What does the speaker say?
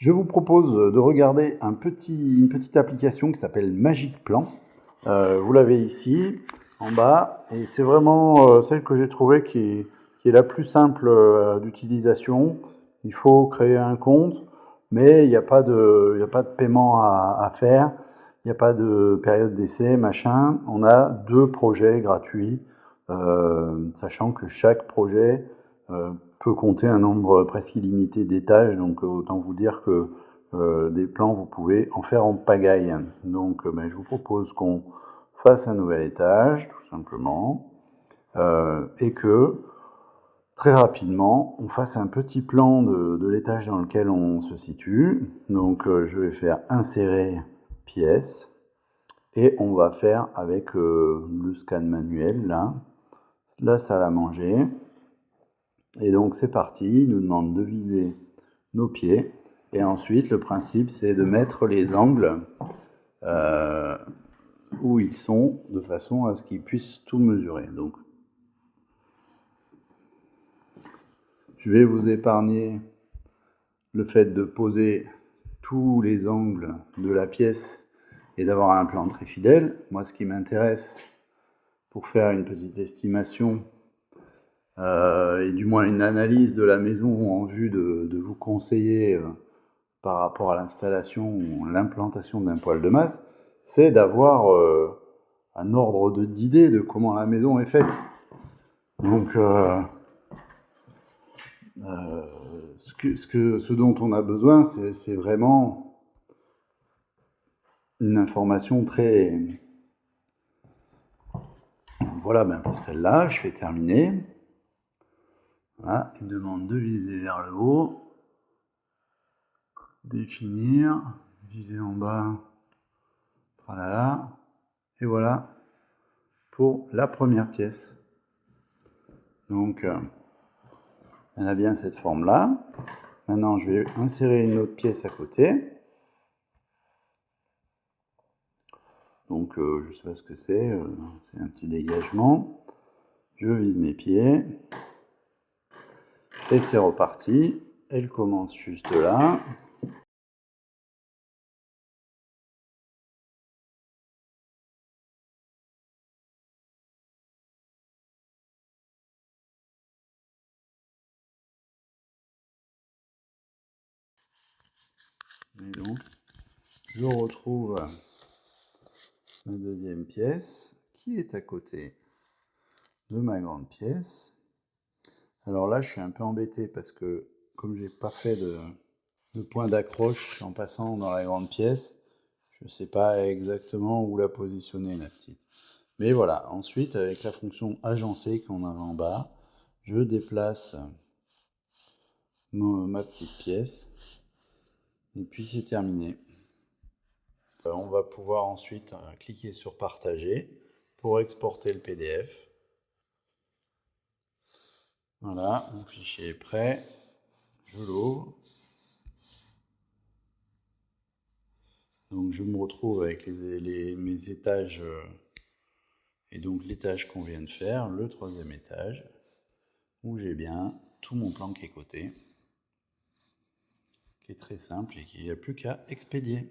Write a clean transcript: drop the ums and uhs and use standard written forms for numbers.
Je vous propose de regarder une petite application qui s'appelle Magic Plan. Vous l'avez ici, en bas, et c'est vraiment celle que j'ai trouvée qui est la plus simple d'utilisation. Il faut créer un compte, mais il n'y a pas de paiement à faire, il n'y a pas de période d'essai, machin. On a 2 projets gratuits, sachant que chaque projet peut compter un nombre presque illimité d'étages, donc autant vous dire que des plans, vous pouvez en faire en pagaille. Donc je vous propose qu'on fasse un nouvel étage, tout simplement, et que très rapidement, on fasse un petit plan de l'étage dans lequel on se situe. Donc je vais faire insérer pièce, et on va faire avec le scan manuel, là, la salle à manger. Et donc c'est parti, il nous demande de viser nos pieds. Et ensuite, le principe, c'est de mettre les angles où ils sont, de façon à ce qu'ils puissent tout mesurer. Donc, je vais vous épargner le fait de poser tous les angles de la pièce et d'avoir un plan très fidèle. Moi, ce qui m'intéresse pour faire une petite estimation, et du moins une analyse de la maison en vue de vous conseiller par rapport à l'installation ou l'implantation d'un poêle de masse, c'est d'avoir un ordre d'idée de comment la maison est faite. Donc, ce dont on a besoin, c'est vraiment une information très... Voilà, pour celle-là, je vais terminer. Voilà, il me demande de viser vers le haut, définir, viser en bas, voilà, et voilà pour la première pièce. Donc, elle a bien cette forme-là. Maintenant, je vais insérer une autre pièce à côté. Donc, je ne sais pas ce que c'est un petit dégagement. Je vise mes pieds. Et c'est reparti. Elle commence juste là. Et donc, je retrouve ma deuxième pièce qui est à côté de ma grande pièce. Alors là, je suis un peu embêté parce que comme j'ai pas fait de point d'accroche en passant dans la grande pièce, je ne sais pas exactement où la positionner, la petite. Mais voilà, ensuite, avec la fonction agencer qu'on a en bas, je déplace ma petite pièce et puis c'est terminé. On va pouvoir ensuite cliquer sur partager pour exporter le PDF. Voilà, mon fichier est prêt. Je l'ouvre. Donc je me retrouve avec mes étages, et donc l'étage qu'on vient de faire, le troisième étage, où j'ai bien tout mon plan qui est coté, qui est très simple et qu'il n'y a plus qu'à expédier.